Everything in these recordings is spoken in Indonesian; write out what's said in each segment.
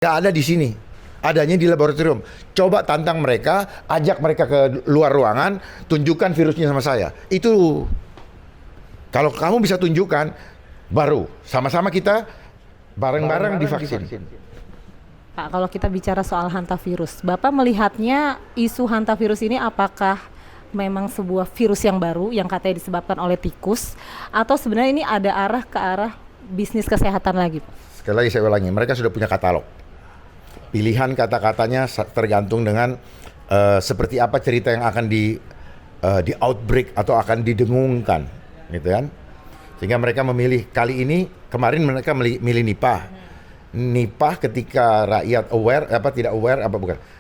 Nggak ada di sini. Adanya di laboratorium. Coba tantang mereka, ajak mereka ke luar ruangan, tunjukkan virusnya sama saya. Itu kalau kamu bisa tunjukkan, baru sama-sama kita bareng-bareng divaksin. Pak, kalau kita bicara soal hantavirus, Bapak melihatnya isu hantavirus ini apakah memang sebuah virus yang baru yang katanya disebabkan oleh tikus, atau sebenarnya ini ada arah ke arah bisnis kesehatan lagi, Pak? Sekali lagi saya ulangi, mereka sudah punya katalog. Pilihan kata-katanya tergantung dengan seperti apa cerita yang akan di outbreak atau akan didengungkan, gitu kan? Sehingga mereka memilih kali ini, kemarin mereka milih Nipah. Nipah ketika rakyat aware,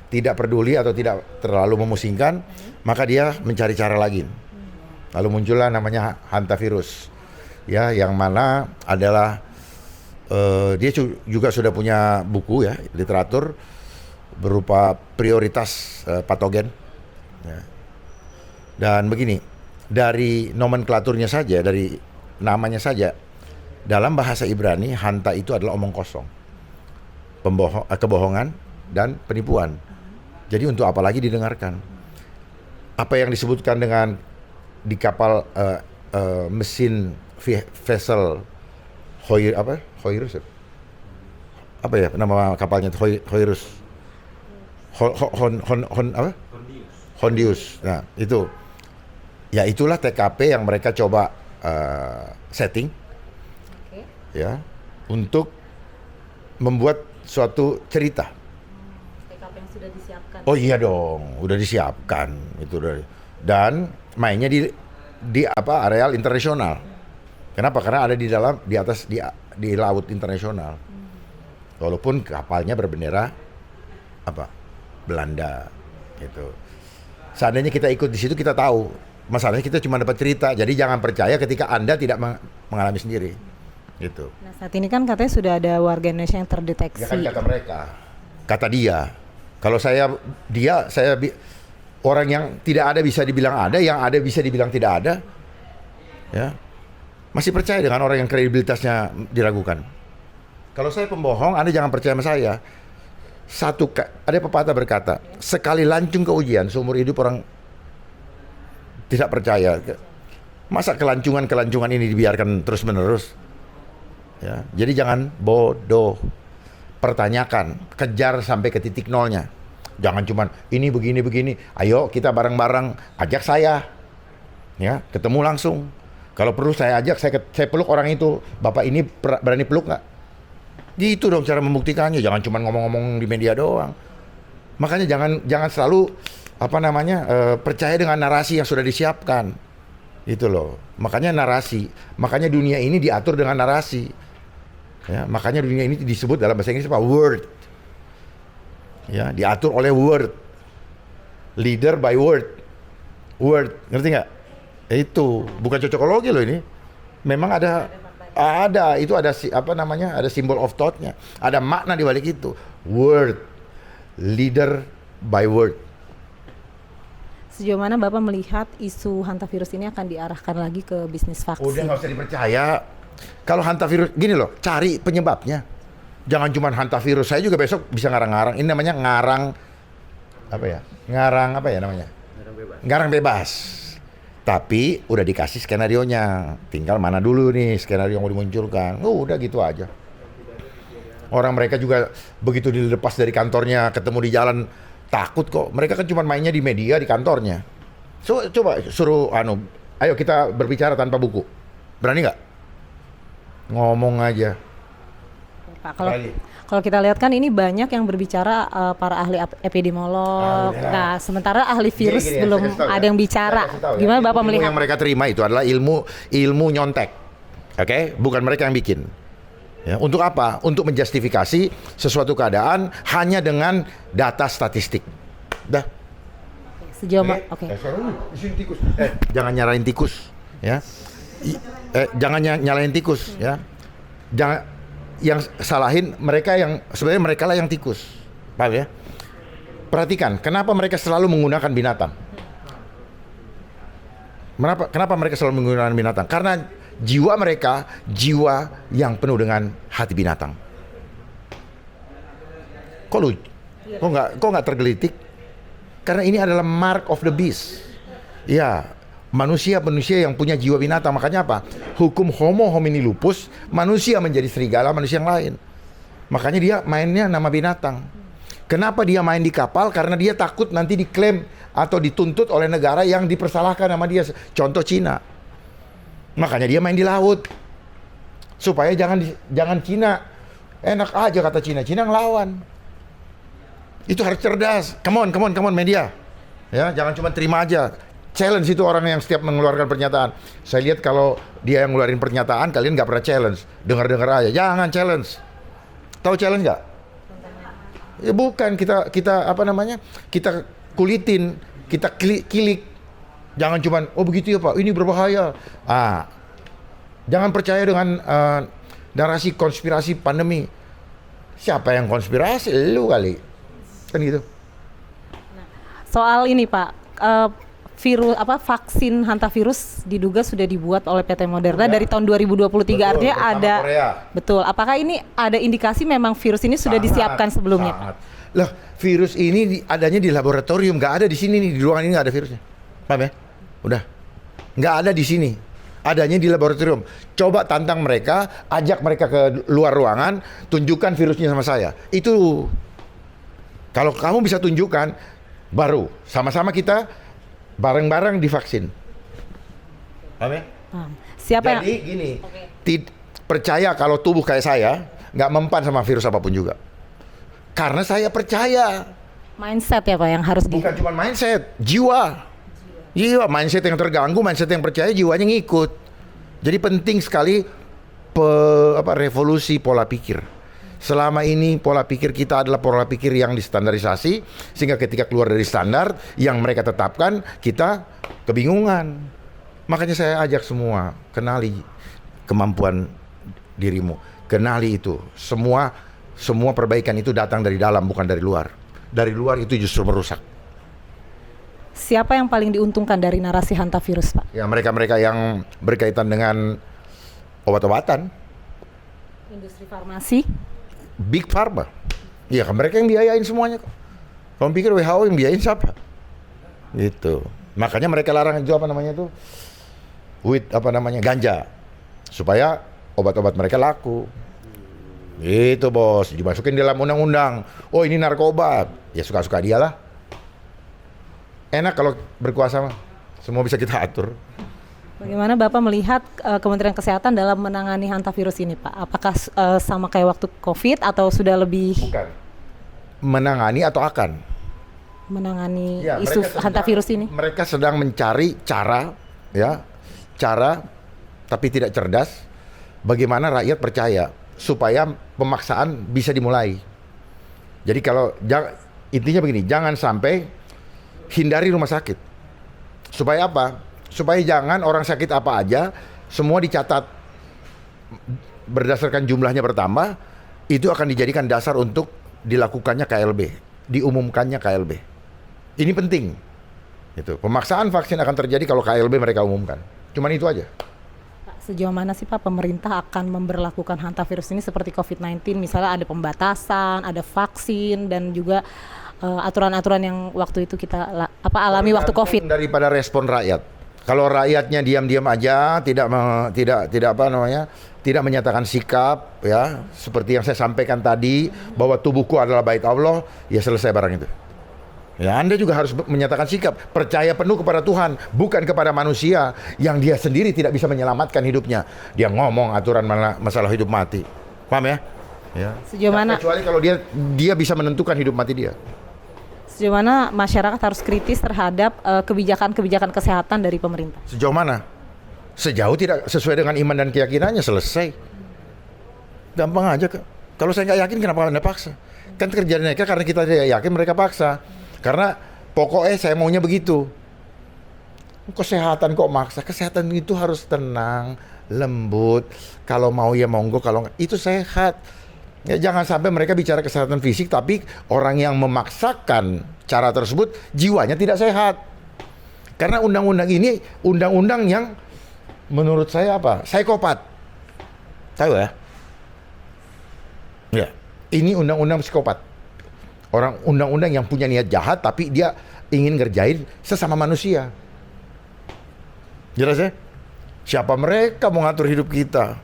tidak peduli atau tidak terlalu memusingkan, maka dia mencari cara lagi. Lalu muncullah namanya hantavirus, ya, yang mana adalah dia juga sudah punya buku, ya, literatur berupa prioritas patogen, ya. Dan begini, dari nomenklaturnya saja, dari namanya saja, dalam bahasa Ibrani hanta itu adalah omong kosong, kebohongan dan penipuan. Jadi untuk apa lagi didengarkan? Apa yang disebutkan dengan di kapal mesin vessel Hoirus, apa ya nama kapalnya? Hoirus, Hondius. Nah itu, ya itulah TKP yang mereka coba setting, ya, untuk membuat suatu cerita. TKP yang sudah disiapkan. Oh iya dong, udah disiapkan itu dan mainnya di areal internasional. Kenapa? Karena ada di atas laut internasional. Walaupun kapalnya berbendera Belanda gitu. Seandainya kita ikut di situ kita tahu. Masalahnya kita cuma dapat cerita. Jadi jangan percaya ketika Anda tidak mengalami sendiri. Gitu. Nah, saat ini kan katanya sudah ada warga Indonesia yang terdeteksi. Ya kan kata mereka. Kata dia. Kalau orang yang tidak ada bisa dibilang ada, yang ada bisa dibilang tidak ada. Ya. Masih percaya dengan orang yang kredibilitasnya diragukan. Kalau saya pembohong, Anda jangan percaya sama saya. Ada pepatah berkata, sekali lancung ke ujian, seumur hidup orang tidak percaya. Masa kelancunan ini dibiarkan terus-menerus? Ya, jadi jangan bodoh. Pertanyakan, kejar sampai ke titik nolnya. Jangan cuman ini begini. Ayo kita bareng-bareng, ajak saya. Ya, ketemu langsung. Kalau perlu saya ajak, saya peluk orang itu. Bapak ini berani peluk nggak? Gitu dong cara membuktikannya. Jangan cuma ngomong-ngomong di media doang. Makanya jangan selalu percaya dengan narasi yang sudah disiapkan. Itu loh. Makanya dunia ini diatur dengan narasi. Ya, makanya dunia ini disebut dalam bahasa Inggris word. Ya, diatur oleh word. Leader by word. Word, ngerti nggak? Itu bukan cocokologi loh ini. Memang ada simbol of thought-nya. Ada makna di balik itu. Word. Leader by word. Sejauh mana Bapak melihat isu hantavirus ini akan diarahkan lagi ke bisnis vaksin? Udah nggak usah dipercaya. Kalau hantavirus, gini loh, cari penyebabnya. Jangan cuma hantavirus. Saya juga besok bisa ngarang-ngarang. Ini namanya ngarang Ngarang bebas. Tapi udah dikasih skenarionya, tinggal mana dulu nih skenario yang mau dimunculkan. Udah gitu aja. Orang mereka juga begitu dilepas dari kantornya, ketemu di jalan, takut kok. Mereka kan cuma mainnya di media, di kantornya. Coba suruh ayo kita berbicara tanpa buku. Berani nggak? Ngomong aja. Pak, kalau kita lihat kan ini banyak yang berbicara para ahli epidemiolog. Nah, sementara ahli virus belum ada yang bicara. Gimana Bapak melihat? Yang mereka terima itu adalah ilmu nyontek. Oke? Bukan mereka yang bikin. Ya, untuk apa? Untuk menjustifikasi sesuatu keadaan hanya dengan data statistik. Dah. Sejauh mana? Oke. Jangan nyalain tikus, ya. Jangan nyalain tikus, ya. Jangan yang salahin mereka, yang sebenarnya mereka lah yang tikus. Paham ya? Perhatikan, kenapa mereka selalu menggunakan binatang? Kenapa mereka selalu menggunakan binatang? Karena jiwa mereka, jiwa yang penuh dengan hati binatang. Kok lu? Kok nggak tergelitik? Karena ini adalah mark of the beast. Ya, manusia yang punya jiwa binatang. Makanya apa? Hukum homo homini lupus, manusia menjadi serigala manusia yang lain. Makanya dia mainnya nama binatang. Kenapa dia main di kapal? Karena dia takut nanti diklaim atau dituntut oleh negara yang dipersalahkan sama dia. Contoh Cina. Makanya dia main di laut. Supaya jangan Cina. Enak aja kata Cina ngelawan. Itu harus cerdas. Come on media. Ya, jangan cuma terima aja. Challenge itu orang yang setiap mengeluarkan pernyataan. Saya lihat kalau dia yang ngeluarin pernyataan, kalian nggak pernah challenge. Dengar-dengar aja. Jangan challenge. Tahu challenge nggak? Ya bukan, kita apa namanya? Kita kulitin, kita kilik. Jangan cuman, oh begitu ya Pak, ini berbahaya. Jangan percaya dengan narasi konspirasi pandemi. Siapa yang konspirasi? Lu kali. Kan gitu. Soal ini Pak, vaksin hantavirus diduga sudah dibuat oleh PT Moderna dari tahun 2023. Betul, artinya ada Korea. Betul. Apakah ini ada indikasi memang virus ini sudah disiapkan sebelumnya? Sangat. Lah, virus ini adanya di laboratorium, nggak ada di sini nih, di ruangan ini nggak ada virusnya. Paham ya? Udah. Nggak ada di sini. Adanya di laboratorium. Coba tantang mereka, ajak mereka ke luar ruangan, tunjukkan virusnya sama saya. Itu kalau kamu bisa tunjukkan, baru sama-sama kita bareng-bareng divaksin. Paham ya? Siapa Jadi gini, percaya kalau tubuh kayak saya nggak mempan sama virus apapun juga. Karena saya percaya. Mindset ya Pak yang harus Bukan cuma mindset, jiwa. Mindset yang terganggu, mindset yang percaya, jiwanya ngikut. Jadi penting sekali revolusi pola pikir. Selama ini pola pikir kita adalah pola pikir yang distandarisasi, sehingga ketika keluar dari standar yang mereka tetapkan, kita kebingungan. Makanya saya ajak semua, kenali kemampuan dirimu, kenali itu. Semua perbaikan itu datang dari dalam, bukan dari luar. Dari luar itu justru merusak. Siapa yang paling diuntungkan dari narasi hantavirus Pak? Ya mereka-mereka yang berkaitan dengan obat-obatan, industri farmasi, Big Pharma. Iya kan mereka yang biayain semuanya kok. Kamu pikir WHO yang biayain siapa? Gitu. Makanya mereka larang itu ganja, supaya obat-obat mereka laku. Gitu bos, dimasukin dalam undang-undang. Oh ini narkoba, ya suka-suka dia lah. Enak kalau berkuasa mah, semua bisa kita atur. Bagaimana Bapak melihat Kementerian Kesehatan dalam menangani hantavirus ini Pak? Apakah sama kayak waktu COVID atau sudah lebih? Bukan. Menangani atau akan? Menangani isu hantavirus ini. Mereka sedang mencari cara tapi tidak cerdas. Bagaimana rakyat percaya supaya pemaksaan bisa dimulai. Jadi intinya begini, jangan sampai hindari rumah sakit. Supaya apa? Supaya jangan orang sakit apa aja semua dicatat berdasarkan jumlahnya bertambah, itu akan dijadikan dasar untuk dilakukannya KLB, diumumkannya KLB. Ini penting. Itu pemaksaan vaksin akan terjadi kalau KLB mereka umumkan. Cuman itu aja. Sejauh mana sih Pak pemerintah akan memberlakukan hantavirus ini seperti COVID-19, misalnya ada pembatasan, ada vaksin, dan juga aturan-aturan yang waktu itu kita alami waktu COVID. Daripada respon rakyat. Kalau rakyatnya diam-diam aja, tidak menyatakan sikap, ya seperti yang saya sampaikan tadi, bahwa tubuhku adalah bait Allah, ya selesai barang itu. Ya, Anda juga harus menyatakan sikap, percaya penuh kepada Tuhan, bukan kepada manusia yang dia sendiri tidak bisa menyelamatkan hidupnya. Dia ngomong aturan masalah hidup mati. Paham ya? Ya. Sejauh mana? Kecuali kalau dia bisa menentukan hidup mati dia. Sejauh mana masyarakat harus kritis terhadap kebijakan-kebijakan kesehatan dari pemerintah? Sejauh mana? Sejauh tidak sesuai dengan iman dan keyakinannya, selesai. Gampang aja. Kalau saya nggak yakin, kenapa Anda paksa? Kan kerjaan mereka karena kita tidak yakin, mereka paksa. Karena pokoknya saya maunya begitu. Kesehatan kok maksa? Kesehatan itu harus tenang, lembut. Kalau mau ya monggo, kalau nggak, itu sehat. Ya, jangan sampai mereka bicara kesehatan fisik, tapi orang yang memaksakan cara tersebut jiwanya tidak sehat. Karena undang-undang ini undang-undang yang menurut saya psikopat. Tahu ya? Ya, ini undang-undang psikopat. Orang undang-undang yang punya niat jahat tapi dia ingin ngerjain sesama manusia. Jelas ya? Siapa mereka mau ngatur hidup kita?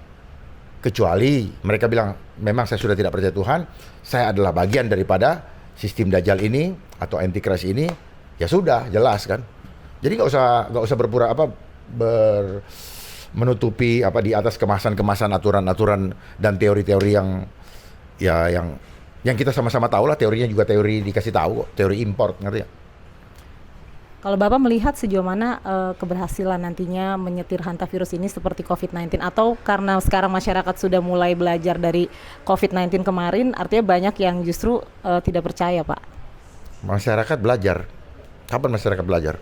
Kecuali mereka bilang, memang saya sudah tidak percaya Tuhan, saya adalah bagian daripada sistem Dajjal ini atau Antichrist ini, ya sudah, jelas kan? Jadi nggak usah berpura menutupi apa di atas kemasan-kemasan aturan-aturan dan teori-teori yang kita sama-sama tahu lah, teorinya juga teori dikasih tahu kok, teori import, ngerti ya? Kalau Bapak melihat sejauh mana keberhasilan nantinya menyetir hantavirus ini seperti COVID-19, atau karena sekarang masyarakat sudah mulai belajar dari COVID-19 kemarin, artinya banyak yang justru tidak percaya, Pak? Masyarakat belajar. Kapan masyarakat belajar?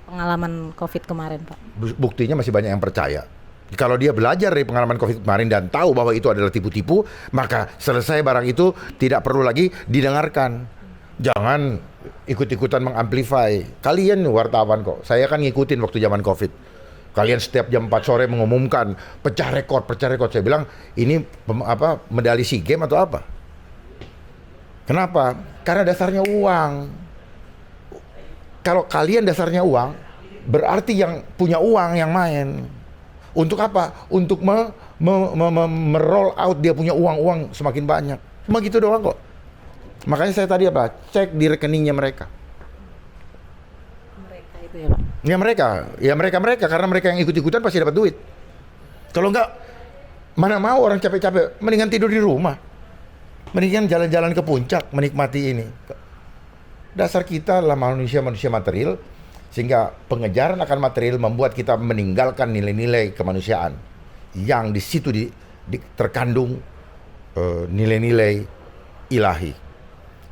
Pengalaman COVID kemarin, Pak. Buktinya masih banyak yang percaya. Kalau dia belajar dari pengalaman COVID kemarin dan tahu bahwa itu adalah tipu-tipu, maka selesai barang itu tidak perlu lagi didengarkan. Jangan ikut-ikutan mengamplify. Kalian wartawan kok, saya kan ngikutin waktu zaman COVID. Kalian setiap jam 4 sore mengumumkan pecah rekor. Saya bilang, ini medali SEA Games atau apa? Kenapa? Karena dasarnya uang. Kalau kalian dasarnya uang, berarti yang punya uang yang main. Untuk apa? Untuk meroll out dia punya uang semakin banyak. Cuma gitu doang kok. Makanya saya tadi cek di rekeningnya mereka. Mereka itu ya, Pak? Ya mereka karena mereka yang ikut-ikutan pasti dapat duit. Kalau enggak, mana mau orang capek-capek, mendingan tidur di rumah. Mendingan jalan-jalan ke puncak, menikmati ini. Dasar kita adalah manusia material, sehingga pengejaran akan material membuat kita meninggalkan nilai-nilai kemanusiaan yang di situ terkandung nilai-nilai ilahi.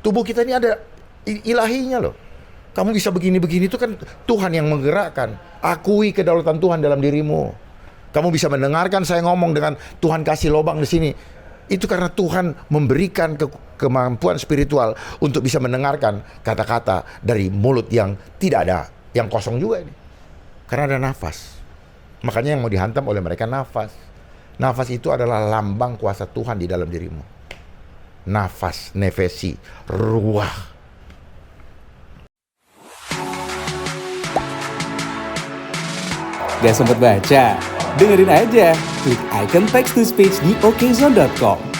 Tubuh kita ini ada ilahinya loh. Kamu bisa begini-begini itu kan Tuhan yang menggerakkan. Akui kedaulatan Tuhan dalam dirimu. Kamu bisa mendengarkan saya ngomong dengan Tuhan kasih lobang di sini. Itu karena Tuhan memberikan kemampuan spiritual untuk bisa mendengarkan kata-kata dari mulut yang tidak ada, yang kosong juga ini. Karena ada nafas. Makanya yang mau dihantam oleh mereka nafas. Nafas itu adalah lambang kuasa Tuhan di dalam dirimu. Nafas, nefesi, ruah. Gak sempet baca? Dengerin aja. Klik icon text to speech di okezone.com.